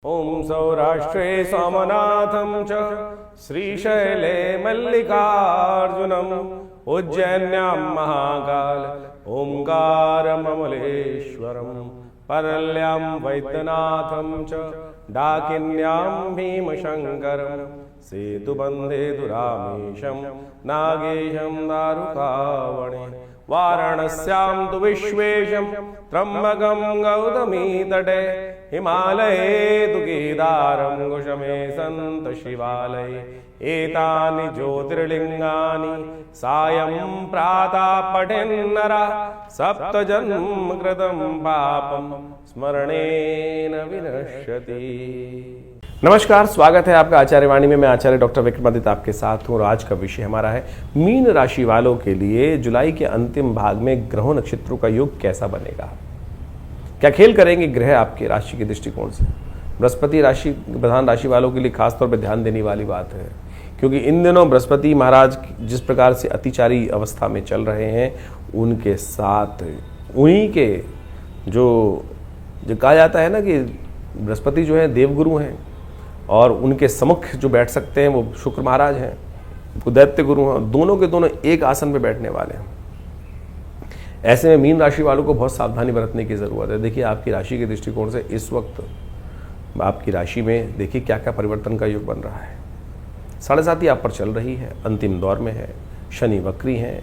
ओम सौराष्ट्रे सोमनाथं च श्रीशैले मल्लिकार्जुनम् उज्जैन्यां महाकाल ओंकारममलेश्वरं परल्यां वैद्यनाथं च डाकिन्यां भीमशङ्करं सेतुबन्धे दुरामेशं नागेशं दारुकावणे वाराणस्यां तु विश्वेशं त्र्यम्बकं गौतमी तटे हिमालये तु केदारं कुशमे सन्त शिवालये एतानि ज्योतिर्लिङ्गानि सायं प्रातः पठेन्नरः सप्तजन्म कृतं पापं स्मरणेन विनश्यति। नमस्कार, स्वागत है आपका आचार्य वाणी में। मैं आचार्य डॉक्टर विक्रमादित्य आपके साथ हूँ और आज का विषय हमारा है मीन राशि वालों के लिए जुलाई के अंतिम भाग में ग्रहों नक्षत्रों का योग कैसा बनेगा। क्या खेल करेंगे ग्रह आपके राशि के दृष्टिकोण से। बृहस्पति राशि प्रधान राशि वालों के लिए खासतौर पर ध्यान देने वाली बात है, क्योंकि इन दिनों बृहस्पति महाराज जिस प्रकार से अतिचारी अवस्था में चल रहे हैं, उनके साथ उन्हीं के जो कहा जाता है ना कि बृहस्पति जो है देवगुरु हैं और उनके सम्मुख जो बैठ सकते हैं वो शुक्र महाराज हैं, वो दैत्य गुरु हैं। दोनों के दोनों एक आसन पे बैठने वाले हैं। ऐसे में मीन राशि वालों को बहुत सावधानी बरतने की ज़रूरत है। देखिए आपकी राशि के दृष्टिकोण से इस वक्त आपकी राशि में देखिए क्या क्या परिवर्तन का योग बन रहा है। 7.5 आप पर चल रही है, अंतिम दौर में है, शनि वक्री हैं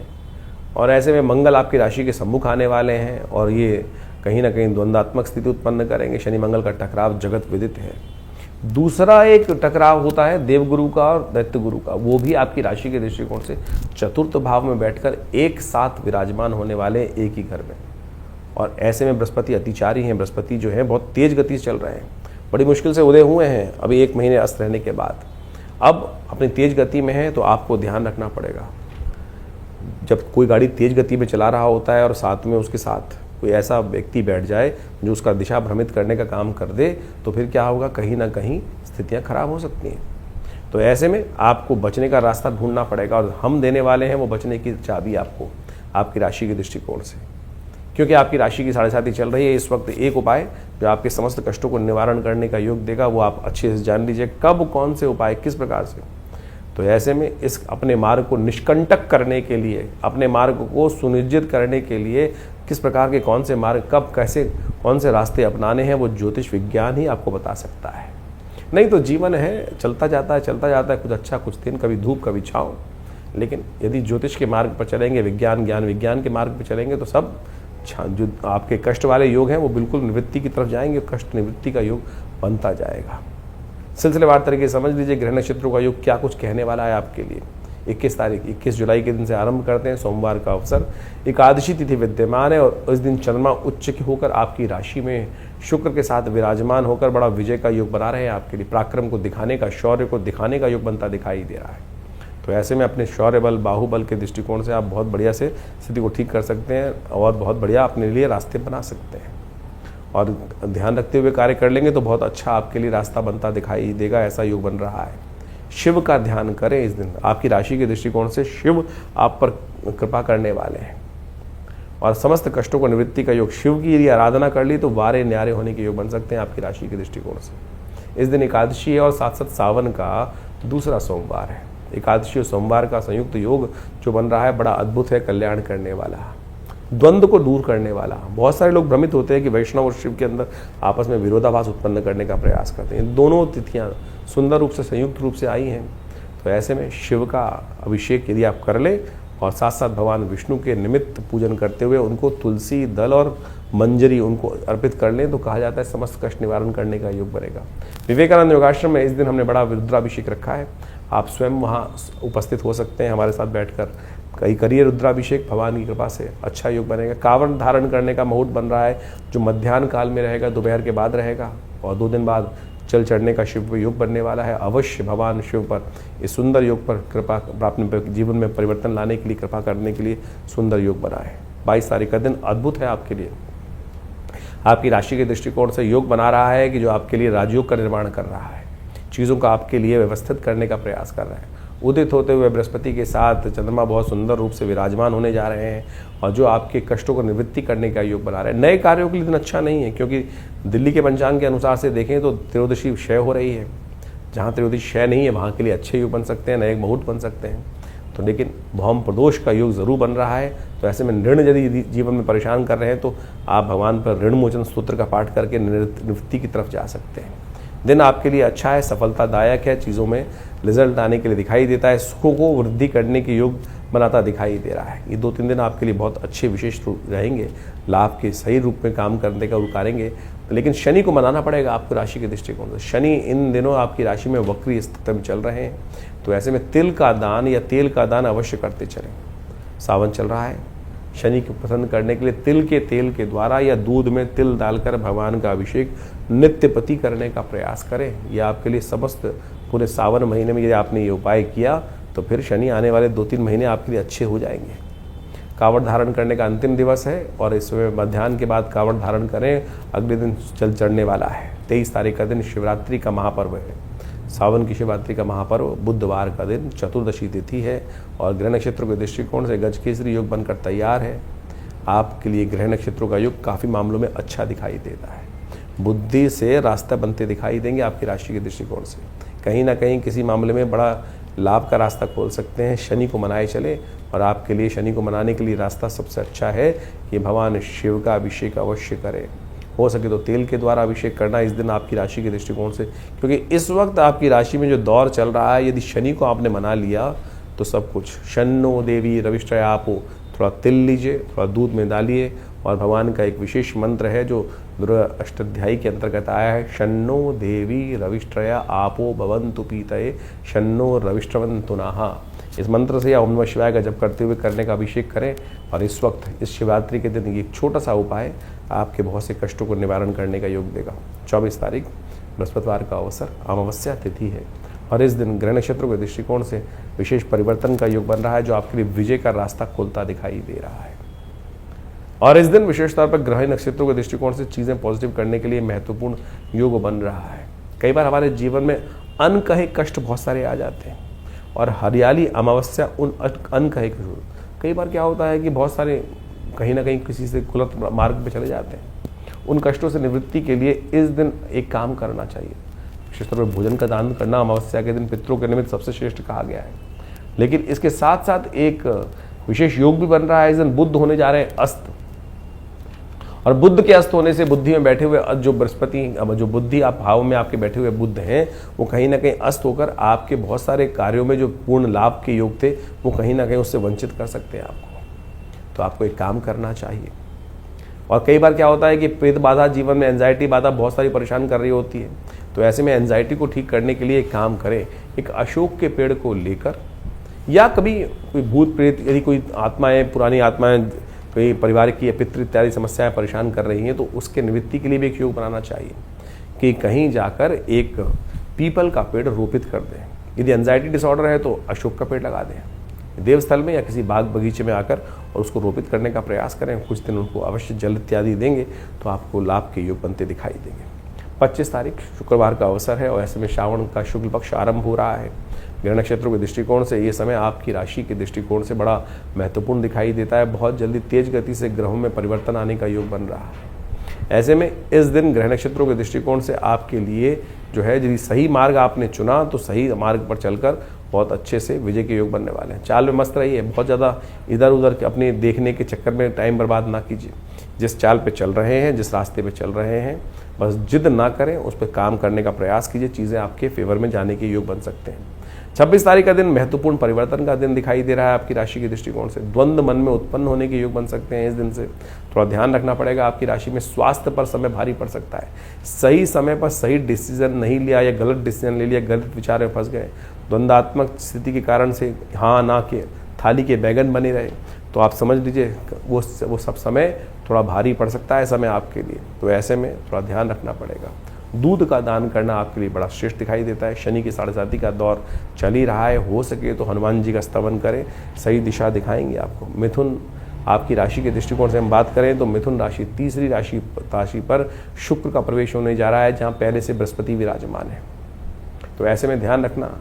और ऐसे में मंगल आपकी राशि के सम्मुख आने वाले हैं और ये कहीं ना कहीं द्वंद्वात्मक स्थिति उत्पन्न करेंगे। शनि मंगल का टकराव जगत विदित है। दूसरा एक टकराव होता है देवगुरु का और दैत्य गुरु का, वो भी आपकी राशि के दृष्टिकोण से चतुर्थ भाव में बैठकर एक साथ विराजमान होने वाले एक ही घर में। और ऐसे में बृहस्पति अतिचारी हैं। बृहस्पति जो है बहुत तेज गति से चल रहे हैं, बड़ी मुश्किल से उदय हुए हैं अभी 1 महीने अस्त रहने के बाद। अब अपनी तेज गति में है तो आपको ध्यान रखना पड़ेगा। जब कोई गाड़ी तेज गति में चला रहा होता है और साथ में उसके साथ कोई ऐसा व्यक्ति बैठ जाए जो उसका दिशा भ्रमित करने का काम कर दे, तो फिर क्या होगा, कहीं ना कहीं स्थितियां खराब हो सकती हैं। तो ऐसे में आपको बचने का रास्ता ढूंढना पड़ेगा और हम देने वाले हैं वो बचने की चाबी आपको आपकी राशि के दृष्टिकोण से। क्योंकि आपकी राशि की 7.5 चल रही है इस वक्त, एक उपाय जो आपके समस्त कष्टों को निवारण करने का योग देगा वो आप अच्छे से जान लीजिए कब कौन से उपाय किस प्रकार से। तो ऐसे में इस अपने मार्ग को निष्कंटक करने के लिए, अपने मार्ग को सुनिश्चित करने के लिए किस प्रकार के कौन से मार्ग कब कैसे कौन से रास्ते अपनाने हैं, वो ज्योतिष विज्ञान ही आपको बता सकता है। नहीं तो जीवन है चलता जाता है, कुछ अच्छा कुछ दिन, कभी धूप कभी छाँव। लेकिन यदि ज्योतिष के मार्ग पर चलेंगे, विज्ञान के मार्ग पर चलेंगे तो सब जो आपके कष्ट वाले योग हैं वो बिल्कुल निवृत्ति की तरफ जाएंगे। कष्ट निवृत्ति का योग बनता जाएगा। सिलसिलेवार तरीके से समझ लीजिए ग्रह नक्षत्रों का योग क्या कुछ कहने वाला है आपके लिए। 21 जुलाई के दिन से आरंभ करते हैं। सोमवार का अवसर, एकादशी तिथि विद्यमान है और इस दिन चंद्रमा उच्च होकर आपकी राशि में शुक्र के साथ विराजमान होकर बड़ा विजय का योग बना रहे हैं आपके लिए। पराक्रम को दिखाने का, शौर्य को दिखाने का योग बनता दिखाई दे रहा है। तो ऐसे में अपने शौर्य बल, बाहुबल के दृष्टिकोण से आप बहुत बढ़िया से स्थिति को ठीक कर सकते हैं और बहुत बढ़िया अपने लिए रास्ते बना सकते हैं। और ध्यान रखते हुए कार्य कर लेंगे तो बहुत अच्छा आपके लिए रास्ता बनता दिखाई देगा। ऐसा योग बन रहा है। शिव का ध्यान करें इस दिन। आपकी राशि के दृष्टिकोण से शिव आप पर कृपा करने वाले हैं और समस्त कष्टों को निवृत्ति का योग। शिव की यदि आराधना कर ली तो वारे न्यारे होने के योग बन सकते हैं आपकी राशि के दृष्टिकोण से। इस दिन एकादशी है और साथ साथ सावन का दूसरा सोमवार है। एकादशी और सोमवार का संयुक्त योग जो बन रहा है बड़ा अद्भुत है, कल्याण करने वाला, द्वंद्व को दूर करने वाला। बहुत सारे लोग भ्रमित होते हैं कि वैष्णव और शिव के अंदर आपस में विरोधाभास उत्पन्न करने का प्रयास करते हैं। दोनों तिथियां सुंदर रूप से संयुक्त रूप से आई हैं। तो ऐसे में शिव का अभिषेक यदि आप कर ले और साथ साथ भगवान विष्णु के निमित्त पूजन करते हुए उनको तुलसी दल और मंजरी उनको अर्पित कर लें तो कहा जाता है समस्त कष्ट निवारण करने का योग बनेगा। विवेकानंद योगाश्रम में इस दिन हमने बड़ा रुद्राभिषेक रखा है। आप स्वयं वहाँ उपस्थित हो सकते हैं हमारे साथ बैठकर। कई करिए रुद्राभिषेक, भगवान की कृपा से अच्छा योग बनेगा। कांवड़ धारण करने का मुहूर्त बन रहा है जो मध्याह्न काल में रहेगा, दोपहर के बाद रहेगा और 2 दिन बाद चल चढ़ने का शिव योग बनने वाला है। अवश्य भगवान शिव पर इस सुंदर योग पर कृपा अपने जीवन में परिवर्तन लाने के लिए, कृपा करने के लिए सुंदर योग बना है। 22 तारीख का दिन अद्भुत है आपके लिए। आपकी राशि के दृष्टिकोण से योग बना रहा है कि जो आपके लिए राजयोग का निर्माण कर रहा है, चीज़ों का आपके लिए व्यवस्थित करने का प्रयास कर रहा है। उदित होते हुए बृहस्पति के साथ चंद्रमा बहुत सुंदर रूप से विराजमान होने जा रहे हैं और जो आपके कष्टों को निवृत्ति करने का योग बना रहे हैं। नए कार्यों के लिए दिन अच्छा नहीं है, क्योंकि दिल्ली के पंचांग के अनुसार से देखें तो त्रयोदशी क्षय हो रही है। जहाँ त्रयोदशी क्षय नहीं है वहाँ के लिए अच्छे योग बन सकते हैं, नए मुहूर्त बन सकते हैं। तो लेकिन भौम प्रदोष का योग जरूर बन रहा है। तो ऐसे में ऋण यदि जीवन में परेशान कर रहे हैं तो आप भगवान पर ऋण मोचन स्तोत्र का पाठ करके निवृत्ति की तरफ जा सकते हैं। दिन आपके लिए अच्छा है, सफलतादायक है, चीज़ों में रिजल्ट आने के लिए दिखाई देता है, सुखों को वृद्धि करने के योग बनाता दिखाई दे रहा है। ये 2-3 दिन आपके लिए बहुत अच्छे विशेष रहेंगे, लाभ के सही रूप में काम करने का उकारेंगे। लेकिन शनि को मनाना पड़ेगा आपको राशि के दृष्टिकोण से। शनि इन दिनों आपकी राशि में वक्री स्थिति में चल रहे हैं, तो ऐसे में तिल का दान या तेल का दान अवश्य करते चलें। सावन चल रहा है, शनि को प्रसन्न करने के लिए तिल के तेल के द्वारा या दूध में तिल डालकर भगवान का अभिषेक नित्य प्रति करने का प्रयास करें। यह आपके लिए समस्त पूरे सावन महीने में यदि आपने ये उपाय किया तो फिर शनि आने वाले 2-3 महीने आपके लिए अच्छे हो जाएंगे। कावड़ धारण करने का अंतिम दिवस है और इसमें मध्याह्न के बाद कावड़ धारण करें, अगले दिन चल चढ़ने वाला है। 23 तारीख का दिन शिवरात्रि का महापर्व है। सावन की शिवरात्रि का महापर्व बुधवार का दिन चतुर्दशी तिथि है और ग्रह नक्षत्रों के दृष्टिकोण से गजकेसरी योग बनकर तैयार है। आपके लिए ग्रह नक्षत्रों का योग काफ़ी मामलों में अच्छा दिखाई देता है। बुद्धि से रास्ता बनते दिखाई देंगे आपकी राशि के दृष्टिकोण से। कहीं ना कहीं किसी मामले में बड़ा लाभ का रास्ता खोल सकते हैं। शनि को मनाए चले और आपके लिए शनि को मनाने के लिए रास्ता सबसे अच्छा है कि भगवान शिव का अभिषेक अवश्य करें। हो सके तो तेल के द्वारा अभिषेक करना इस दिन आपकी राशि के दृष्टिकोण से, क्योंकि इस वक्त आपकी राशि में जो दौर चल रहा है, यदि शनि को आपने मना लिया तो सब कुछ। शन्नो देवी रविष्टया आपो, थोड़ा तिल लीजिए, थोड़ा दूध में डालिए और भगवान का एक विशेष मंत्र है जो दुर्गा अष्टाध्यायी के अंतर्गत आया है। शन्नो देवी रविष्टया आपो भवन्तु पीतये शन्नो रविष्टवन्तु नः। इस मंत्र से या ओम नमः शिवाय का जप करते हुए करने का अभिषेक करें और इस वक्त इस शिवरात्रि के दिन एक छोटा सा उपाय आपके बहुत से कष्टों को निवारण करने का योग देगा। 24 तारीख बृहस्पतिवार का अवसर, अमावस्या तिथि है और इस दिन ग्रह नक्षत्रों के दृष्टिकोण से विशेष परिवर्तन का योग बन रहा है जो आपके लिए विजय का रास्ता खोलता दिखाई दे रहा है। और इस दिन विशेष तौर पर ग्रह नक्षत्रों के दृष्टिकोण से चीज़ें पॉजिटिव करने के लिए महत्वपूर्ण योग बन रहा है। कई बार हमारे जीवन में अनकहे कष्ट बहुत सारे आ जाते हैं और हरियाली अमावस्या उन अनकहे कई बार क्या होता है कि बहुत सारे कहीं ना कहीं किसी से गलत मार्ग पे चले जाते हैं। उन कष्टों से निवृत्ति के लिए इस दिन एक काम करना चाहिए। विशेष तौर पर भोजन का दान करना अमावस्या के दिन पितरों के निमित्त सबसे श्रेष्ठ कहा गया है। लेकिन इसके साथ साथ एक विशेष योग भी बन रहा है। इस दिन बुध होने जा रहे हैं अस्त, और बुद्ध के अस्त होने से बुद्धि में बैठे हुए जो बृहस्पति जो बुद्धि आप भाव में आपके बैठे हुए बुद्ध हैं वो कहीं ना कहीं अस्त होकर आपके बहुत सारे कार्यों में जो पूर्ण लाभ के योग थे वो कहीं ना कहीं उससे वंचित कर सकते हैं आपको। तो आपको एक काम करना चाहिए। और कई बार क्या होता है कि प्रेत बाधा, जीवन में एंजाइटी बाधा बहुत सारी परेशान कर रही होती है। तो ऐसे में एंजाइटी को ठीक करने के लिए एक काम करें, एक अशोक के पेड़ को लेकर या कभी कोई भूत प्रेत यदि कोई आत्माएं, पुरानी आत्माएं, कोई परिवार की पितृ इत्यादि समस्याएं परेशान कर रही हैं तो उसके निवृत्ति के लिए भी एक योग बनाना चाहिए कि कहीं जाकर एक पीपल का पेड़ रोपित कर दें। यदि एंजाइटी डिसऑर्डर है तो अशोक का पेड़ लगा दें देवस्थल में या किसी बाग बगीचे में आकर और उसको रोपित करने का प्रयास करें। कुछ दिन उनको अवश्य जल इत्यादि देंगे तो आपको लाभ के योग बनते दिखाई देंगे। 25 तारीख शुक्रवार का अवसर है और ऐसे में श्रावण का शुक्ल पक्ष आरंभ हो रहा है। ग्रह नक्षत्रों के दृष्टिकोण से ये समय आपकी राशि के दृष्टिकोण से बड़ा महत्वपूर्ण दिखाई देता है। बहुत जल्दी तेज गति से ग्रहों में परिवर्तन आने का योग बन रहा है। ऐसे में इस दिन ग्रह नक्षत्रों के दृष्टिकोण से आपके लिए जो है यदि सही मार्ग आपने चुना तो सही मार्ग पर चलकर बहुत अच्छे से विजय के योग बनने वाले हैं। चाल में मस्त रहिए, बहुत ज़्यादा इधर उधर अपने देखने के चक्कर में टाइम बर्बाद ना कीजिए। जिस चाल पे चल रहे हैं, जिस रास्ते पे चल रहे हैं, बस जिद ना करें, उस पर काम करने का प्रयास कीजिए। चीज़ें आपके फेवर में जाने के योग बन सकते हैं। 26 तारीख का दिन महत्वपूर्ण परिवर्तन का दिन दिखाई दे रहा है आपकी राशि के दृष्टिकोण से। द्वंद्व मन में उत्पन्न होने के योग बन सकते हैं। इस दिन से थोड़ा ध्यान रखना पड़ेगा। आपकी राशि में स्वास्थ्य पर समय भारी पड़ सकता है। सही समय पर सही डिसीजन नहीं लिया या गलत डिसीजन ले लिया, गलत विचार में फंस गए, द्वंद्वात्मक स्थिति के कारण से हाँ ना के थाली के बैगन बने रहे तो आप समझ लीजिए वो सब समय थोड़ा भारी पड़ सकता है समय आपके लिए। तो ऐसे में थोड़ा ध्यान रखना पड़ेगा। दूध का दान करना आपके लिए बड़ा श्रेष्ठ दिखाई देता है। शनि की 7.5 का दौर चल ही रहा है। हो सके तो हनुमान जी का स्तवन करें, सही दिशा दिखाएंगे आपको। मिथुन आपकी राशि के दृष्टिकोण से हम बात करें तो मिथुन राशि तीसरी राशि पर शुक्र का प्रवेश होने जा रहा है जहाँ पहले से बृहस्पति विराजमान है। तो ऐसे में ध्यान रखना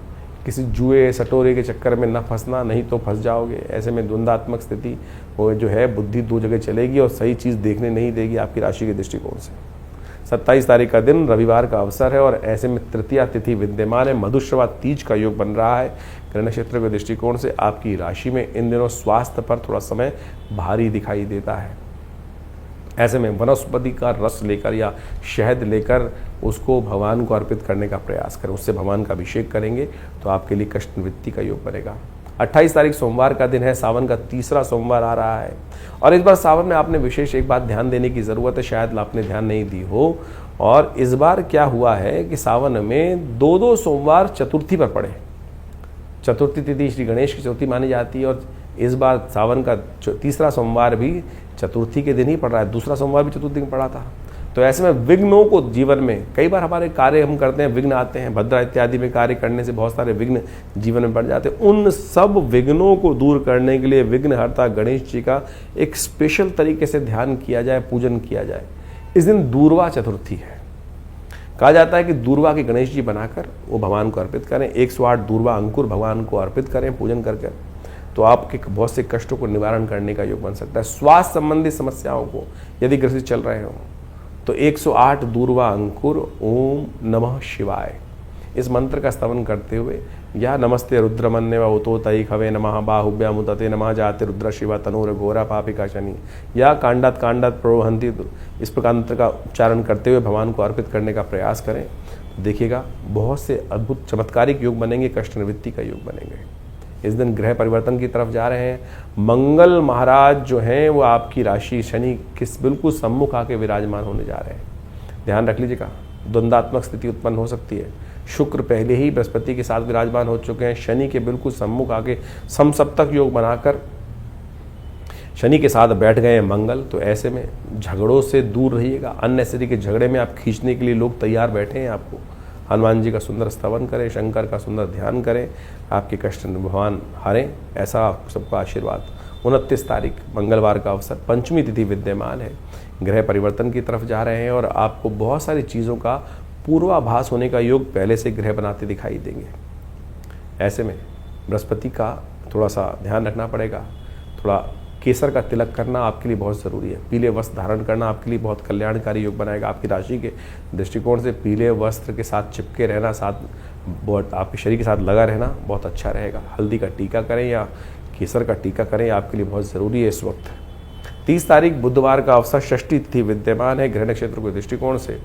किसी जुए सटोरे के चक्कर में न फंसना, नहीं तो फंस जाओगे। ऐसे में द्वंद्वात्मक स्थिति वो जो है, बुद्धि दो जगह चलेगी और सही चीज़ देखने नहीं देगी आपकी राशि के दृष्टिकोण से। 27 तारीख का दिन रविवार का अवसर है और ऐसे में तृतीया तिथि विद्यमान है। मधुश्रवा तीज का योग बन रहा है। ग्रह नक्षत्र के दृष्टिकोण से आपकी राशि में इन दिनों स्वास्थ्य पर थोड़ा समय भारी दिखाई देता है। ऐसे में वनस्पति का रस लेकर या शहद लेकर उसको भगवान को अर्पित करने का प्रयास करें, उससे भगवान का अभिषेक करेंगे तो आपके लिए कष्ट निवृत्ति का योग बनेगा। 28 तारीख सोमवार का दिन है, सावन का तीसरा सोमवार आ रहा है और इस बार सावन में आपने विशेष एक बात ध्यान देने की ज़रूरत है, शायद आपने ध्यान नहीं दी हो। और इस बार क्या हुआ है कि सावन में दो सोमवार चतुर्थी पर पड़े। चतुर्थी तिथि श्री गणेश की चतुर्थी मानी जाती है और इस बार सावन का तीसरा सोमवार भी चतुर्थी के दिन ही पड़ रहा है। दूसरा सोमवार भी चतुर्थी में पड़ा था। तो ऐसे में विघ्नों को जीवन में, कई बार हमारे कार्य हम करते हैं, विघ्न आते हैं, भद्रा इत्यादि में कार्य करने से बहुत सारे विघ्न जीवन में बढ़ जाते हैं। उन सब विघ्नों को दूर करने के लिए विघ्नहर्ता गणेश जी का एक स्पेशल तरीके से ध्यान किया जाए, पूजन किया जाए। इस दिन दूर्वा चतुर्थी है। कहा जाता है कि दूर्वा के गणेश जी बनाकर वो भगवान को अर्पित करें। 108 दूर्वा अंकुर भगवान को अर्पित करें पूजन करके, तो आपके बहुत से कष्टों को निवारण करने का योग बन सकता है। स्वास्थ्य संबंधी समस्याओं को यदि ग्रसित चल रहे हो तो 108 दूर्वा अंकुर ओम नमः शिवाय इस मंत्र का स्तवन करते हुए, या नमस्ते रुद्रमन्य व उतो तई खवे नमः बाहुभ्याम उदते नमः जाते रुद्र शिवा तनूर घोरा पापिका शनि, या कांडात प्रोहंती, इस प्रकार मंत्र का उच्चारण करते हुए भगवान को अर्पित करने का प्रयास करें। देखिएगा बहुत से अद्भुत चमत्कारिक योग बनेंगे, कष्ट निवृत्ति का योग बनेंगे। इस दिन ग्रह परिवर्तन की तरफ जा रहे हैं। मंगल महाराज जो हैं वो आपकी राशि शनि के बिल्कुल सम्मुख आके विराजमान होने जा रहे हैं। ध्यान रख लीजिएगा, द्वंद्वात्मक स्थिति उत्पन्न हो सकती है। शुक्र पहले ही बृहस्पति के साथ विराजमान हो चुके हैं। शनि के बिल्कुल सम्मुख आके समसप्तक योग बनाकर शनि के साथ बैठ गए हैं मंगल। तो ऐसे में झगड़ों से दूर रहिएगा। अननेसेसरी के झगड़े में आप खींचने के लिए लोग तैयार बैठे हैं। आपको हनुमान जी का सुंदर स्तवन करें, शंकर का सुंदर ध्यान करें, आपके कष्ट भगवान हारें, ऐसा आप सबका आशीर्वाद। 29 तारीख मंगलवार का अवसर, पंचमी तिथि विद्यमान है। ग्रह परिवर्तन की तरफ जा रहे हैं और आपको बहुत सारी चीज़ों का पूर्वाभास होने का योग पहले से ग्रह बनाते दिखाई देंगे। ऐसे में बृहस्पति का थोड़ा सा ध्यान रखना पड़ेगा। थोड़ा केसर का तिलक करना आपके लिए बहुत ज़रूरी है। पीले वस्त्र धारण करना आपके लिए बहुत कल्याणकारी योग बनाएगा। आपकी राशि के दृष्टिकोण से पीले वस्त्र के साथ चिपके रहना, साथ बहुत आपके शरीर के साथ लगा रहना बहुत अच्छा रहेगा। हल्दी का टीका करें या केसर का टीका करें, आपके लिए बहुत ज़रूरी है इस वक्त। 30 तारीख बुधवार का अवसर, षष्ठी तिथि विद्यमान है। ग्रह नक्षत्र के दृष्टिकोण से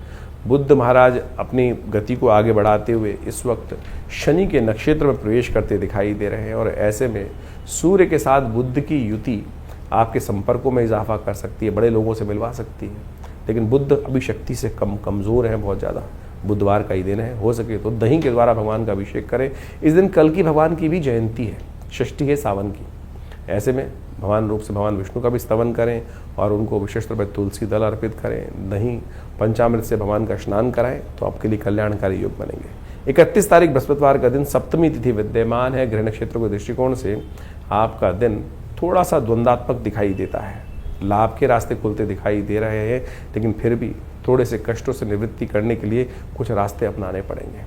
बुद्ध महाराज अपनी गति को आगे बढ़ाते हुए इस वक्त शनि के नक्षत्र में प्रवेश करते दिखाई दे रहे हैं और ऐसे में सूर्य के साथ बुद्ध की युति आपके संपर्कों में इजाफा कर सकती है, बड़े लोगों से मिलवा सकती है। लेकिन बुद्ध अभी शक्ति से कमज़ोर हैं बहुत ज़्यादा। बुधवार का ही दिन है, हो सके तो दही के द्वारा भगवान का अभिषेक करें। इस दिन कल की भगवान की भी जयंती है, षष्ठी है सावन की। ऐसे में भगवान रूप से भगवान विष्णु का भी स्तवन करें और उनको विशेष रूप से तुलसी दल अर्पित करें। दही पंचामृत से भगवान का स्नान कराएं तो आपके लिए कल्याणकारी योग बनेंगे। 31 तारीख बृहस्पतिवार का दिन, सप्तमी तिथि विद्यमान है। ग्रह नक्षत्रों के दृष्टिकोण से आपका दिन थोड़ा सा द्वंद्वात्मक दिखाई देता है। लाभ के रास्ते खुलते दिखाई दे रहे हैं, लेकिन फिर भी थोड़े से कष्टों से निवृत्ति करने के लिए कुछ रास्ते अपनाने पड़ेंगे।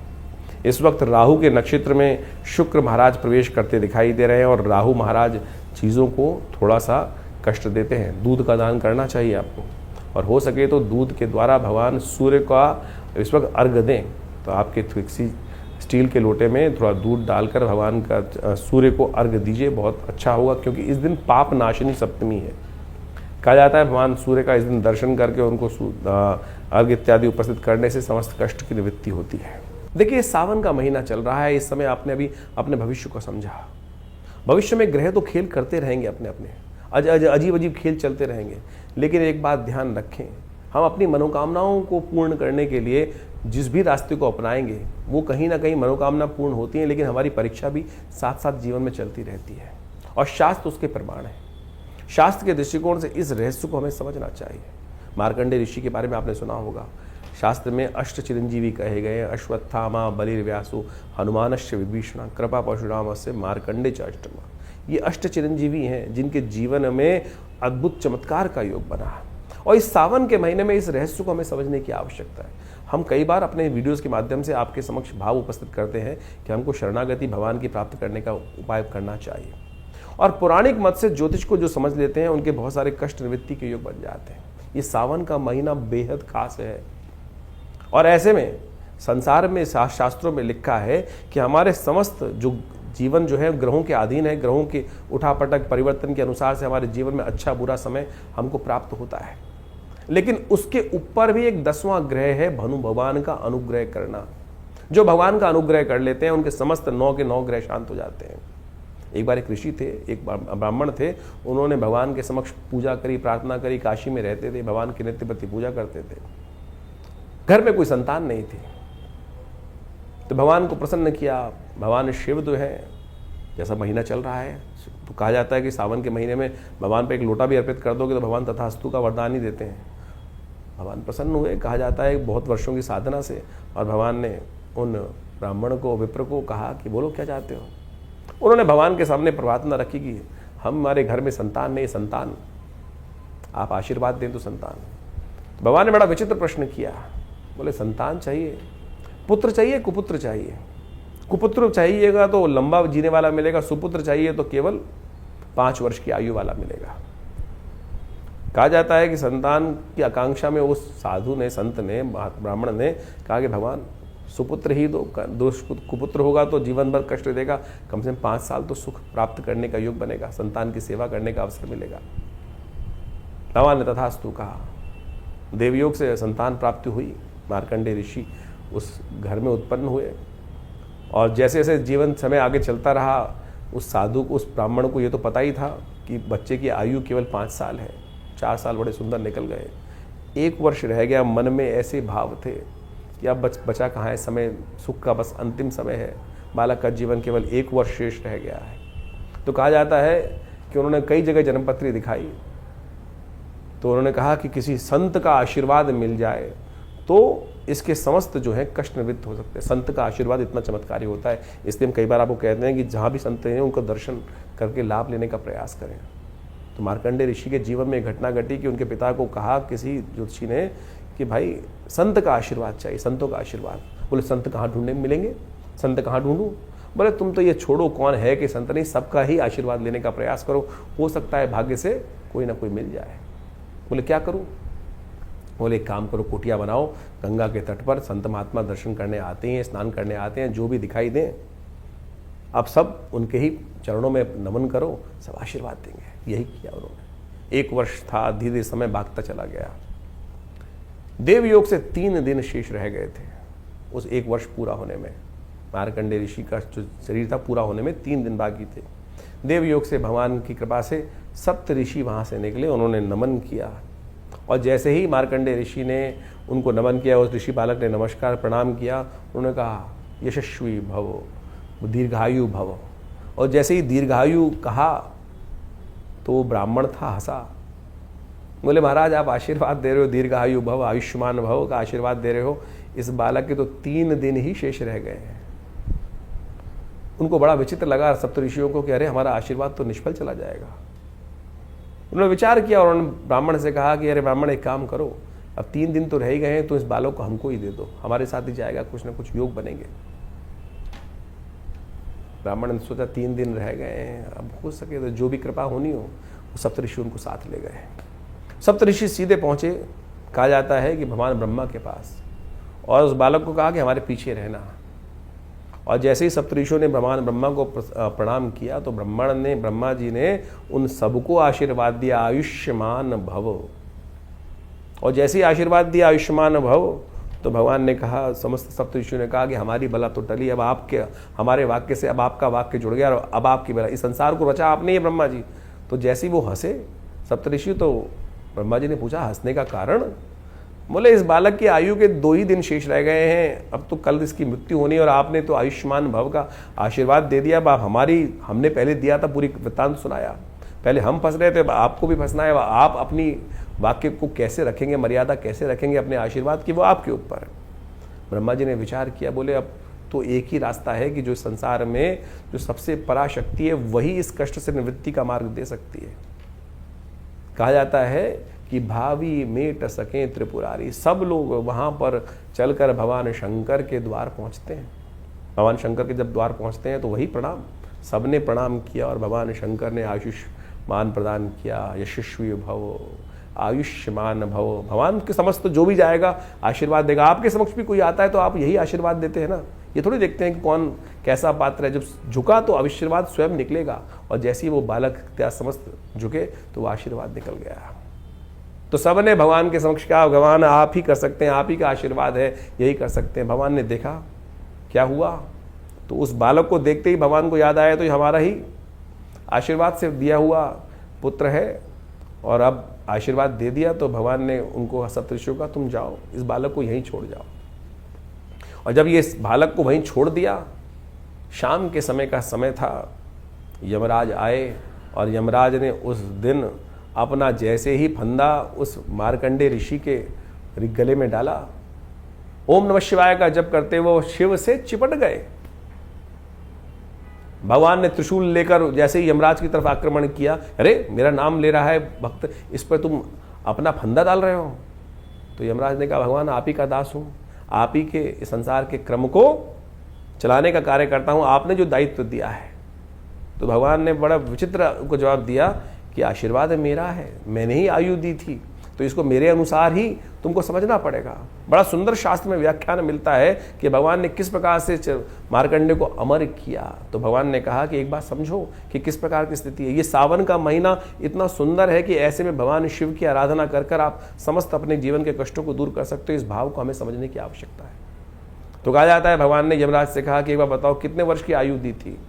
इस वक्त राहु के नक्षत्र में शुक्र महाराज प्रवेश करते दिखाई दे रहे हैं और राहु महाराज चीज़ों को थोड़ा सा कष्ट देते हैं। दूध का दान करना चाहिए आपको और हो सके तो दूध के द्वारा भगवान सूर्य का इस वक्त अर्घ्य दें। तो आपके किसी स्टील के लोटे में थोड़ा दूध डालकर भगवान का सूर्य को अर्घ्य दीजिए, बहुत अच्छा होगा, क्योंकि इस दिन पाप नाशिनी सप्तमी है। कहा जाता है भगवान सूर्य का इस दिन दर्शन करके उनको अर्घ्य इत्यादि उपस्थित करने से समस्त कष्ट की निवृत्ति होती है। देखिए सावन का महीना चल रहा है, इस समय आपने अभी अपने भविष्य को समझा। भविष्य में ग्रह तो खेल करते रहेंगे, अपने अपने अजीब अजीब खेल चलते रहेंगे, लेकिन एक बात ध्यान रखें, हम अपनी मनोकामनाओं को पूर्ण करने के लिए जिस भी रास्ते को अपनाएंगे वो कहीं ना कहीं मनोकामना पूर्ण होती है, लेकिन हमारी परीक्षा भी साथ साथ जीवन में चलती रहती है और शास्त्र उसके प्रमाण है। शास्त्र के दृष्टिकोण से इस रहस्य को हमें समझना चाहिए। मार्कंडेय ऋषि के बारे में आपने सुना होगा। शास्त्र में अष्ट चिरंजीवी कहे गए हैं, अश्वत्थामा बलिर्व्यासु हनुमानश्च विभीषण कृपा परशुरामस्य मार्कंडेय च अष्टमा। ये अष्ट चिरंजीवी हैं जिनके जीवन में अद्भुत चमत्कार का योग बना है और इस सावन के महीने में इस रहस्य को हमें समझने की आवश्यकता है। हम कई बार अपने वीडियोस के माध्यम से आपके समक्ष भाव उपस्थित करते हैं कि हमको शरणागति भगवान की प्राप्त करने का उपाय करना चाहिए। और पौराणिक मत से ज्योतिष को जो समझ लेते हैं उनके बहुत सारे कष्ट निवृत्ति के योग बन जाते हैं। ये सावन का महीना बेहद खास है और ऐसे में संसार में शास्त्रों में लिखा है कि हमारे समस्त जो जीवन जो है ग्रहों के अधीन है, ग्रहों के उठापटक परिवर्तन के अनुसार से हमारे जीवन में अच्छा बुरा समय हमको प्राप्त होता है। लेकिन उसके ऊपर भी एक 10वां ग्रह है भनु भगवान का अनुग्रह करना। जो भगवान का अनुग्रह कर लेते हैं उनके समस्त 9 के 9 ग्रह शांत हो जाते हैं। एक बार एक ऋषि थे, एक ब्राह्मण थे, उन्होंने भगवान के समक्ष पूजा करी, प्रार्थना करी, काशी में रहते थे, भगवान की नित्य प्रति पूजा करते थे। घर में कोई संतान नहीं थी, तो भगवान को प्रसन्न किया। भगवान शिव जो है, जैसा महीना चल रहा है तो कहा जाता है कि सावन के महीने में भगवान पे एक लोटा भी अर्पित कर दोगे तो भगवान तथास्तु का वरदान ही देते हैं। भगवान प्रसन्न हुए, कहा जाता है बहुत वर्षों की साधना से, और भगवान ने उन ब्राह्मण को, विप्र को कहा कि बोलो क्या चाहते हो। उन्होंने भगवान के सामने प्रार्थना रखी कि हमारे घर में संतान नहीं, संतान आप आशीर्वाद दें तो संतान। तो भगवान ने बड़ा विचित्र प्रश्न किया, बोले संतान चाहिए, पुत्र चाहिए, कुपुत्र चाहिए। कुपुत्र चाहिएगा तो लंबा जीने वाला मिलेगा, सुपुत्र चाहिए तो केवल 5 वर्ष की आयु वाला मिलेगा। कहा जाता है कि संतान की आकांक्षा में उस साधु ने, संत ने, ब्राह्मण ने कहा कि भगवान सुपुत्र ही दो, कुपुत्र होगा तो जीवन भर कष्ट देगा, कम से कम 5 साल तो सुख प्राप्त करने का योग बनेगा, संतान की सेवा करने का अवसर मिलेगा। भगवान ने तथास्तु कहा। देवयोग से संतान प्राप्ति हुई। मार्कंडेय ऋषि उस घर में उत्पन्न हुए और जैसे जैसे जीवन समय आगे चलता रहा, उस साधु को, उस ब्राह्मण को ये तो पता ही था कि बच्चे की आयु केवल 5 साल है। 4 साल बड़े सुंदर निकल गए, 1 वर्ष रह गया। मन में ऐसे भाव थे कि अब बचा कहाँ है, समय सुख का बस अंतिम समय है, बालक का जीवन केवल 1 वर्ष शेष रह गया है। तो कहा जाता है कि उन्होंने कई जगह जन्मपत्री दिखाई, तो उन्होंने कहा कि किसी संत का आशीर्वाद मिल जाए तो इसके समस्त जो है कष्ट निवृत्त हो सकते हैं। संत का आशीर्वाद इतना चमत्कारी होता है, इसलिए हम कई बार आपको कहते हैं कि जहाँ भी संत हैं उनका दर्शन करके लाभ लेने का प्रयास करें। तो मार्कंडेय ऋषि के जीवन में एक घटना घटी कि उनके पिता को कहा किसी ज्योतिषी ने कि भाई संत का आशीर्वाद चाहिए, संतों का आशीर्वाद। बोले संत कहाँ ढूंढने मिलेंगे, संत कहाँ ढूंढूं। बोले तुम तो ये छोड़ो कौन है कि संत नहीं, सबका ही आशीर्वाद लेने का प्रयास करो, हो सकता है भाग्य से कोई ना कोई मिल जाए। बोले क्या करूं। बोले एक काम करो, कुटिया बनाओ, गंगा के तट पर संत महात्मा दर्शन करने आते हैं, स्नान करने आते हैं, जो भी दिखाई दें अब सब उनके ही चरणों में नमन करो, सब आशीर्वाद देंगे। यही किया उन्होंने। 1 वर्ष था, धीरे धीरे समय भागता चला गया। देवयोग से 3 दिन शेष रह गए थे उस 1 वर्ष पूरा होने में। मार्कंडेय ऋषि का जो शरीर था पूरा होने में 3 दिन बाकी थे। देवयोग से भगवान की कृपा से 7 ऋषि वहाँ से निकले, उन्होंने नमन किया। और जैसे ही मार्कंडेय ऋषि ने उनको नमन किया, उस ऋषि बालक ने नमस्कार प्रणाम किया, उन्होंने कहा यशस्वी भव, दीर्घायु भव। और जैसे ही दीर्घायु कहा तो वो ब्राह्मण था, हंसा। बोले महाराज आप आशीर्वाद दे रहे हो, दीर्घायु भव, आयुष्मान भव का आशीर्वाद दे रहे हो, इस बालक के तो 3 दिन ही शेष रह गए हैं। उनको बड़ा विचित्र लगा सप्तऋषियों को कि अरे हमारा आशीर्वाद तो निष्फल चला जाएगा। उन्होंने विचार किया और उन्होंने ब्राह्मण से कहा कि अरे ब्राह्मण एक काम करो, अब 3 दिन तो रह ही गए हैं, तो इस बालक को हमको ही दे दो, हमारे साथ ही जाएगा, कुछ ना कुछ योग बनेंगे। ब्राह्मण ने सोचा 3 दिन रह गए हैं, अब हो सके तो जो भी कृपा होनी हो, वो सप्तऋषि उनको साथ ले गए। सप्तऋषि सीधे पहुंचे, कहा जाता है कि भगवान ब्रह्मा के पास, और उस बालक को कहा कि हमारे पीछे रहना। और जैसे ही सप्तऋषियों ने भगवान ब्रह्मा को प्रणाम किया तो ब्रह्मा जी ने उन सबको आशीर्वाद दिया आयुष्मान भव। और जैसे ही आशीर्वाद दिया आयुष्मान भव तो भगवान ने कहा, समस्त सप्तऋषियों ने कहा कि हमारी बला तो टली, अब आपके हमारे वाक्य से अब आपका वाक्य जुड़ गया और अब आपकी बला, इस संसार को रचा आपने ही ब्रह्मा जी। तो जैसे ही वो हंसे सप्तऋषि, तो ब्रह्मा जी ने पूछा हंसने का कारण। बोले इस बालक की आयु के 2 ही दिन शेष रह गए हैं, अब तो कल इसकी मृत्यु होनी, और आपने तो आयुष्मान भव का आशीर्वाद दे दिया। अब हमने पहले दिया था, पूरी वृत्तांत सुनाया, पहले हम फंस रहे थे, अब आपको भी फंसना है। आप अपनी वाक्य को कैसे रखेंगे, मर्यादा कैसे रखेंगे अपने आशीर्वाद की, वो आपके ऊपर है। ब्रह्मा जी ने विचार किया, बोले अब तो एक ही रास्ता है कि जो संसार में जो सबसे पराशक्ति है वही इस कष्ट से निवृत्ति का मार्ग दे सकती है। कहा जाता है कि भावी मेट सकें त्रिपुरारी। सब लोग वहाँ पर चलकर भगवान शंकर के द्वार पहुँचते हैं। भगवान शंकर के जब द्वार पहुँचते हैं तो वही प्रणाम, सबने प्रणाम किया और भगवान शंकर ने आयुष्मान प्रदान किया। यशस्वी भव, आयुष्मान भव। भगवान के समस्त जो भी जाएगा आशीर्वाद देगा। आपके समक्ष भी कोई आता है तो आप यही आशीर्वाद देते हैं ना, ये थोड़ी देखते हैं कि कौन कैसा पात्र है। जब झुका तो आशीर्वाद स्वयं निकलेगा, और जैसे ही वो बालक त्या समस्त झुके तो वो आशीर्वाद निकल गया। तो सबने भगवान के समक्ष कहा, भगवान आप ही कर सकते हैं, आप ही का आशीर्वाद है, यही कर सकते हैं। भगवान ने देखा क्या हुआ, तो उस बालक को देखते ही भगवान को याद आया तो ये हमारा ही आशीर्वाद से दिया हुआ पुत्र है, और अब आशीर्वाद दे दिया। तो भगवान ने उनको सप्तऋषियों का, तुम जाओ, इस बालक को यहीं छोड़ जाओ। और जब ये इस बालक को वहीं छोड़ दिया, शाम के समय का समय था, यमराज आए और यमराज ने उस दिन अपना जैसे ही फंदा उस मार्कंडे ऋषि के गले में डाला, ओम नमः शिवाय का जप करते वो शिव से चिपट गए। भगवान ने त्रिशूल लेकर जैसे ही यमराज की तरफ आक्रमण किया, अरे मेरा नाम ले रहा है भक्त, इस पर तुम अपना फंदा डाल रहे हो। तो यमराज ने कहा, भगवान आप ही का दास हूं, आप ही के संसार के क्रम को चलाने का कार्य करता हूं, आपने जो दायित्व दिया है। तो भगवान ने बड़ा विचित्र उनको जवाब दिया कि आशीर्वाद मेरा है, मैंने ही आयु दी थी, तो इसको मेरे अनुसार ही तुमको समझना पड़ेगा। बड़ा सुंदर शास्त्र में व्याख्यान मिलता है कि भगवान ने किस प्रकार से मार्कंडे को अमर किया। तो भगवान ने कहा कि एक बात समझो कि किस प्रकार की स्थिति है। ये सावन का महीना इतना सुंदर है कि ऐसे में भगवान शिव की आराधना कर कर आप समस्त अपने जीवन के कष्टों को दूर कर सकते हो। इस भाव को हमें समझने की आवश्यकता है। तो कहा जाता है भगवान ने यमराज से कहा कि एक बार बताओ कितने वर्ष की आयु दी थी।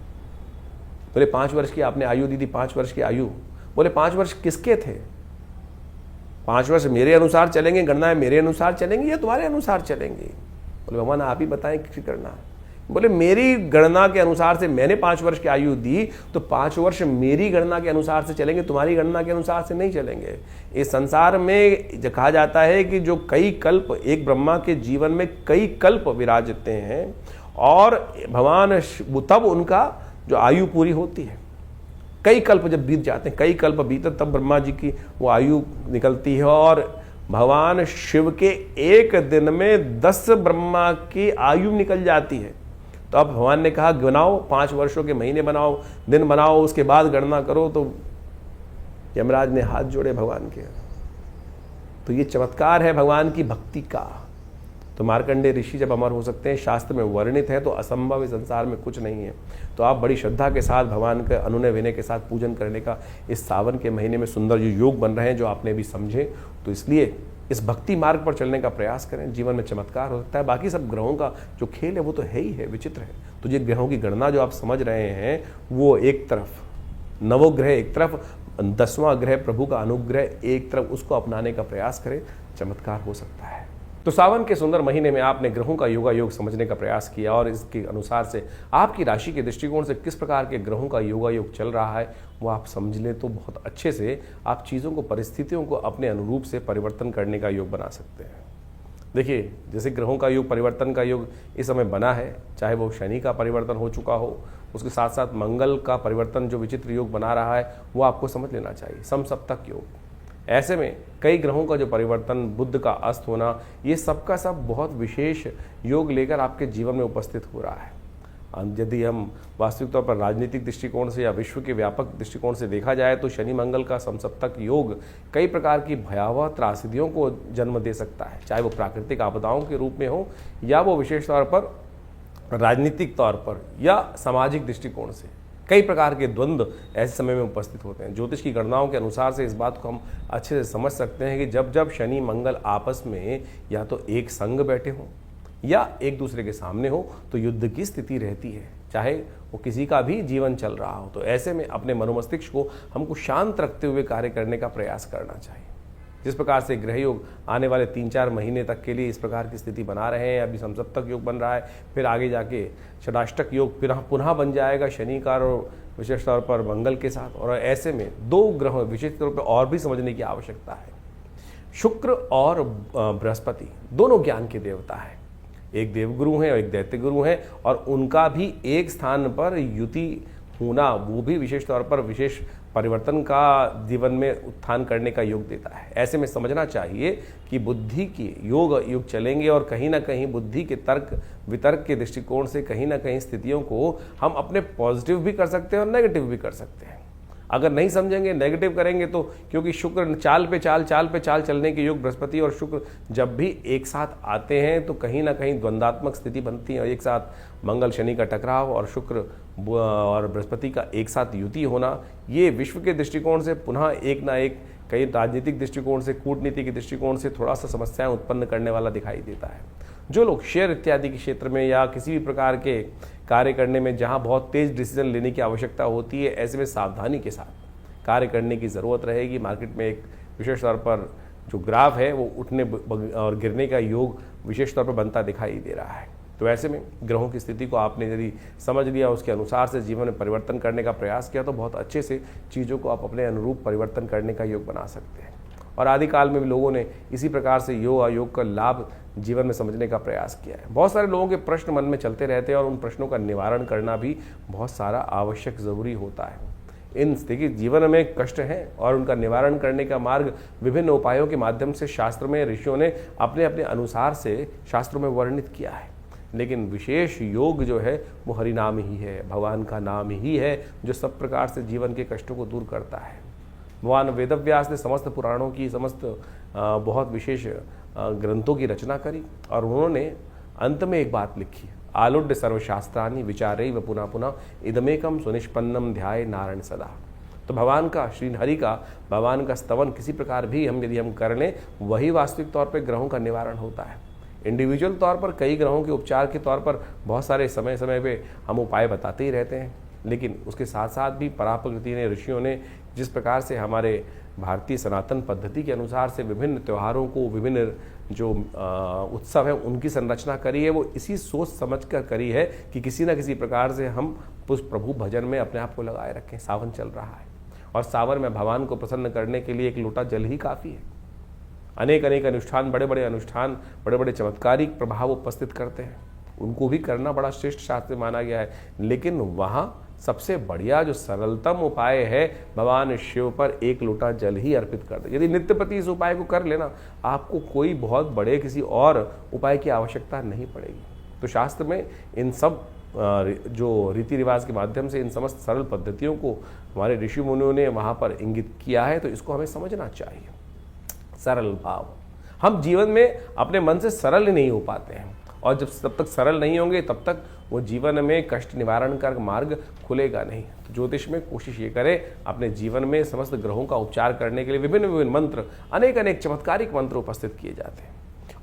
बोले 5 वर्ष की आपने आयु दी थी। 5 वर्ष की आयु, बोले 5 वर्ष किसके थे? 5 वर्ष मेरे अनुसार चलेंगे, गणना मेरे अनुसार चलेंगे या तुम्हारे अनुसार चलेंगे? बोले भगवान आप ही बताएं किसी गणना। बोले मेरी गणना के अनुसार से मैंने 5 वर्ष की आयु दी, तो 5 वर्ष मेरी गणना के अनुसार से चलेंगे, तुम्हारी गणना के अनुसार से नहीं चलेंगे। इस संसार में कहा जाता है कि जो कई कल्प, एक ब्रह्मा के जीवन में कई कल्प विराजते हैं, और भगवान तब उनका जो आयु पूरी होती है। कई कल्प जब बीत जाते हैं, कई कल्प बीते तब ब्रह्मा जी की वो आयु निकलती है, और भगवान शिव के एक दिन में 10 ब्रह्मा की आयु निकल जाती है। तो अब भगवान ने कहा गिनाओ, 5 वर्षों के महीने बनाओ, दिन बनाओ, उसके बाद गणना करो। तो यमराज ने हाथ जोड़े भगवान के। तो ये चमत्कार है भगवान की भक्ति का। तो मार्कंडे ऋषि जब अमर हो सकते हैं, शास्त्र में वर्णित है, तो असंभव इस संसार में कुछ नहीं है। तो आप बड़ी श्रद्धा के साथ भगवान के अनुनय विनय के साथ पूजन करने का इस सावन के महीने में सुंदर जो योग बन रहे हैं, जो आपने भी समझे, तो इसलिए इस भक्ति मार्ग पर चलने का प्रयास करें। जीवन में चमत्कार हो सकता है। बाकी सब ग्रहों का जो खेल है वो तो है ही है, विचित्र है। तो ये ग्रहों की गणना जो आप समझ रहे हैं, वो एक तरफ नवोग्रह, एक तरफ 10वां ग्रह प्रभु का अनुग्रह एक तरफ, उसको अपनाने का प्रयास करें, चमत्कार हो सकता है। तो सावन के सुंदर महीने में आपने ग्रहों का योगा योग समझने का प्रयास किया, और इसके अनुसार से आपकी राशि के दृष्टिकोण से किस प्रकार के ग्रहों का योगा योग चल रहा है वो आप समझ लें, तो बहुत अच्छे से आप चीज़ों को, परिस्थितियों को अपने अनुरूप से परिवर्तन करने का योग बना सकते हैं। देखिए, जैसे ग्रहों का योग, परिवर्तन का योग इस समय बना है, चाहे वो शनि का परिवर्तन हो चुका हो, उसके साथ साथ मंगल का परिवर्तन जो विचित्र योग बना रहा है वो आपको समझ लेना चाहिए, समसप्तक योग। ऐसे में कई ग्रहों का जो परिवर्तन, बुध का अस्त होना, ये सबका सब बहुत विशेष योग लेकर आपके जीवन में उपस्थित हो रहा है। यदि हम वास्तविक तौर पर राजनीतिक दृष्टिकोण से या विश्व के व्यापक दृष्टिकोण से देखा जाए, तो शनि मंगल का समसप्तक योग कई प्रकार की भयावह त्रासदियों को जन्म दे सकता है, चाहे वो प्राकृतिक आपदाओं के रूप में हो, या वो विशेष तौर पर राजनीतिक तौर पर या सामाजिक दृष्टिकोण से। कई प्रकार के द्वंद्व ऐसे समय में उपस्थित होते हैं। ज्योतिष की गणनाओं के अनुसार से इस बात को हम अच्छे से समझ सकते हैं कि जब जब शनि मंगल आपस में या तो एक संग बैठे हों या एक दूसरे के सामने हो, तो युद्ध की स्थिति रहती है, चाहे वो किसी का भी जीवन चल रहा हो। तो ऐसे में अपने मनोमस्तिष्क को हमको शांत रखते हुए कार्य करने का प्रयास करना चाहिए। जिस प्रकार से ग्रह योग आने वाले 3-4 महीने तक के लिए इस प्रकार की स्थिति बना रहे हैं, अभी समसप्तक योग बन रहा है, फिर आगे जाके षडाष्टक योग पुनः बन जाएगा शनि का और विशेष तौर पर मंगल के साथ। और ऐसे में 2 ग्रह विशेष तौर पर और भी समझने की आवश्यकता है। शुक्र और बृहस्पति दोनों ज्ञान के देवता है, एक देवगुरु हैं और एक दैत्य गुरु हैं, और उनका भी एक स्थान पर युति होना, वो भी विशेष तौर पर विशेष परिवर्तन का जीवन में उत्थान करने का योग देता है। ऐसे में समझना चाहिए कि बुद्धि की योग युग चलेंगे और कहीं ना कहीं बुद्धि के तर्क वितर्क के दृष्टिकोण से कहीं ना कहीं स्थितियों को हम अपने पॉजिटिव भी कर सकते हैं और नेगेटिव भी कर सकते हैं। अगर नहीं समझेंगे, नेगेटिव करेंगे तो, क्योंकि शुक्र चाल पे चाल चलने के योग, बृहस्पति और शुक्र जब भी एक साथ आते हैं तो कहीं ना कहीं द्वंद्वात्मक स्थिति बनती है। और एक साथ मंगल शनि का टकराव और शुक्र और बृहस्पति का एक साथ युति होना, ये विश्व के दृष्टिकोण से पुनः एक ना एक, कई राजनीतिक दृष्टिकोण से, कूटनीति के दृष्टिकोण से थोड़ा सा समस्याएं उत्पन्न करने वाला दिखाई देता है। जो लोग शेयर इत्यादि के क्षेत्र में या किसी भी प्रकार के कार्य करने में जहां बहुत तेज डिसीजन लेने की आवश्यकता होती है, ऐसे में सावधानी के साथ कार्य करने की ज़रूरत रहेगी। मार्केट में एक विशेष तौर पर जो ग्राफ है वो उठने और गिरने का योग विशेष तौर पर बनता दिखाई दे रहा है। तो ऐसे में ग्रहों की स्थिति को आपने यदि समझ लिया, उसके अनुसार से जीवन में परिवर्तन करने का प्रयास किया, तो बहुत अच्छे से चीज़ों को आप अपने अनुरूप परिवर्तन करने का योग बना सकते हैं। और आदिकाल में भी लोगों ने इसी प्रकार से योग अयोग का लाभ जीवन में समझने का प्रयास किया है। बहुत सारे लोगों के प्रश्न मन में चलते रहते हैं और उन प्रश्नों का निवारण करना भी बहुत सारा आवश्यक ज़रूरी होता है। इन देखिए, जीवन में कष्ट हैं और उनका निवारण करने का मार्ग विभिन्न उपायों के माध्यम से शास्त्र में ऋषियों ने अपने अपने अनुसार से शास्त्रों में वर्णित किया है। लेकिन विशेष योग जो है वो हरिनाम ही है, भगवान का नाम ही है, जो सब प्रकार से जीवन के कष्टों को दूर करता है। भगवान वेदव्यास ने समस्त पुराणों की, समस्त बहुत विशेष ग्रंथों की रचना करी और उन्होंने अंत में एक बात लिखी, आलुड्य सर्वशास्त्रानि विचारैव पुनः पुनः इदमेकम सुनिष्पन्नम ध्याये नारायण सदा। तो भगवान का, श्री हरि का, भगवान का स्तवन किसी प्रकार भी यदि हम कर लें, वही वास्तविक तौर पर ग्रहों का निवारण होता है। इंडिविजुअल तौर पर कई ग्रहों के उपचार के तौर पर बहुत सारे समय समय पे हम उपाय बताते ही रहते हैं, लेकिन उसके साथ साथ भी पराप्रकृति ने, ऋषियों ने जिस प्रकार से हमारे भारतीय सनातन पद्धति के अनुसार से विभिन्न त्योहारों को, विभिन्न जो उत्सव है उनकी संरचना करी है, वो इसी सोच समझ कर करी है कि किसी न किसी प्रकार से हम उस प्रभु भजन में अपने आप को लगाए रखें। सावन चल रहा है और सावन में भगवान को प्रसन्न करने के लिए एक लोटा जल ही काफ़ी है। अनेक अनेक अनुष्ठान, बड़े बड़े अनुष्ठान, बड़े बड़े चमत्कारिक प्रभाव उपस्थित करते हैं, उनको भी करना बड़ा श्रेष्ठ शास्त्र माना गया है। लेकिन वहाँ सबसे बढ़िया जो सरलतम उपाय है, भगवान शिव पर एक लोटा जल ही अर्पित कर दे। यदि नित्यप्रति इस उपाय को कर लेना, आपको कोई बहुत बड़े किसी और उपाय की आवश्यकता नहीं पड़ेगी। तो शास्त्र में इन सब जो रीति रिवाज के माध्यम से इन समस्त सरल पद्धतियों को हमारे ऋषि मुनियों ने वहाँ पर इंगित किया है, तो इसको हमें समझना चाहिए। सरल भाव, हम जीवन में अपने मन से सरल ही नहीं हो पाते हैं, और जब तक सरल नहीं होंगे तब तक वो जीवन में कष्ट निवारण का मार्ग खुलेगा नहीं। तो ज्योतिष में कोशिश ये करें अपने जीवन में समस्त ग्रहों का उपचार करने के लिए विभिन्न विभिन्न मंत्र, अनेक अनेक चमत्कारिक मंत्र उपस्थित किए जाते हैं,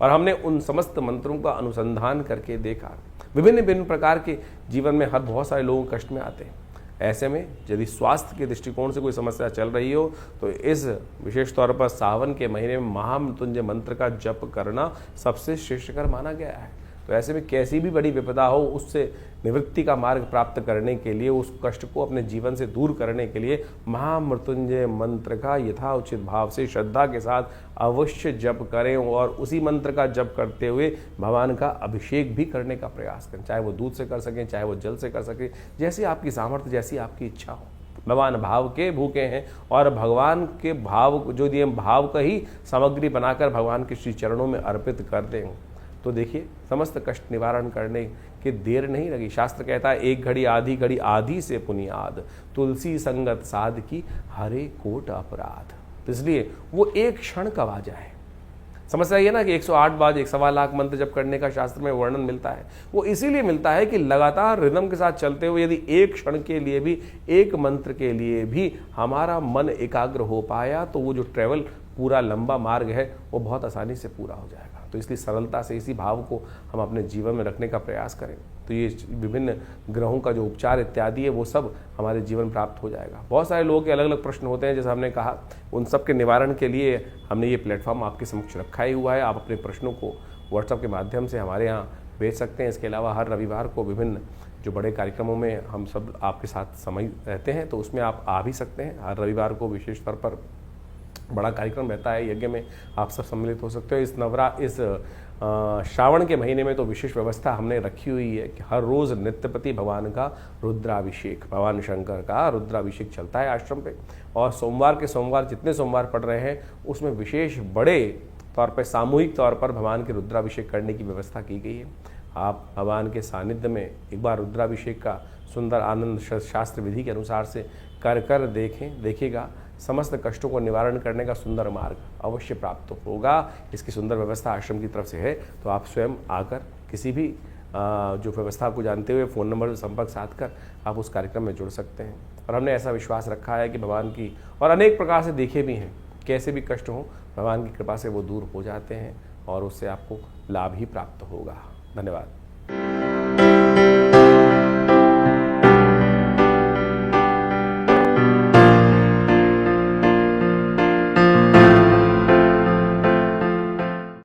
और हमने उन समस्त मंत्रों का अनुसंधान करके देखा। विभिन्न विभिन्न प्रकार के जीवन में हर बहुत सारे लोग कष्ट में आते हैं। ऐसे में यदि स्वास्थ्य के दृष्टिकोण से कोई समस्या चल रही हो, तो इस विशेष तौर पर सावन के महीने में महामृत्युंजय मंत्र का जप करना सबसे श्रेष्ठकर माना गया है। तो ऐसे में कैसी भी बड़ी विपदा हो, उससे निवृत्ति का मार्ग प्राप्त करने के लिए, उस कष्ट को अपने जीवन से दूर करने के लिए महामृत्युंजय मंत्र का यथाउचित भाव से श्रद्धा के साथ अवश्य जप करें, और उसी मंत्र का जप करते हुए भगवान का अभिषेक भी करने का प्रयास करें। चाहे वो दूध से कर सकें, चाहे वो जल से कर सकें, जैसी आपकी सामर्थ्य, जैसी आपकी इच्छा हो। भगवान भाव के भूखे हैं, और भगवान के भाव जो दिए, भाव का ही सामग्री बनाकर भगवान के श्री चरणों में अर्पित कर दें, तो देखिए समस्त कष्ट निवारण करने की देर नहीं लगी। शास्त्र कहता है, एक घड़ी आधी से पुनियाद, तुलसी संगत साध की हरे कोट अपराध। तो इसलिए वो एक क्षण कब आ जाए। समस्या ये ना कि 108 बार 1.25 लाख मंत्र जप करने का शास्त्र में वर्णन मिलता है, वो इसीलिए मिलता है कि लगातार रिदम के साथ चलते हुए यदि एक क्षण के लिए भी, एक मंत्र के लिए भी हमारा मन एकाग्र हो पाया, तो वो जो ट्रेवल पूरा लंबा मार्ग है वो बहुत आसानी से पूरा हो जाएगा। तो इसलिए सरलता से इसी भाव को हम अपने जीवन में रखने का प्रयास करें, तो ये विभिन्न ग्रहों का जो उपचार इत्यादि है वो सब हमारे जीवन प्राप्त हो जाएगा। बहुत सारे लोगों के अलग अलग प्रश्न होते हैं, जैसे हमने कहा, उन सब के निवारण के लिए हमने ये प्लेटफॉर्म आपके समक्ष रखा ही हुआ है। आप अपने प्रश्नों को व्हाट्सएप के माध्यम से हमारे यहाँ भेज सकते हैं। इसके अलावा हर रविवार को विभिन्न जो बड़े कार्यक्रमों में हम सब आपके साथ समय रहते हैं, तो उसमें आप आ भी सकते हैं। हर रविवार को विशेष तौर पर बड़ा कार्यक्रम रहता है यज्ञ में, आप सब सम्मिलित हो सकते हो। इस श्रावण के महीने में तो विशेष व्यवस्था हमने रखी हुई है कि हर रोज़ नित्यपति भगवान का रुद्राभिषेक, भगवान शंकर का रुद्राभिषेक चलता है आश्रम पे। और सोमवार के सोमवार जितने सोमवार पड़ रहे हैं उसमें विशेष बड़े तौर पर सामूहिक तौर पर भगवान के रुद्राभिषेक करने की व्यवस्था की गई है। आप भगवान के सानिध्य में एक बार रुद्राभिषेक का सुंदर आनंद शास्त्र विधि के अनुसार से कर देखिएगा, समस्त कष्टों को निवारण करने का सुंदर मार्ग अवश्य प्राप्त होगा। इसकी सुंदर व्यवस्था आश्रम की तरफ से है, तो आप स्वयं आकर किसी भी जो व्यवस्था को जानते हुए फ़ोन नंबर से संपर्क साध कर आप उस कार्यक्रम में जुड़ सकते हैं। और हमने ऐसा विश्वास रखा है कि भगवान की, और अनेक प्रकार से देखे भी हैं, कैसे भी कष्ट हों भगवान की कृपा से वो दूर हो जाते हैं और उससे आपको लाभ ही प्राप्त होगा। धन्यवाद।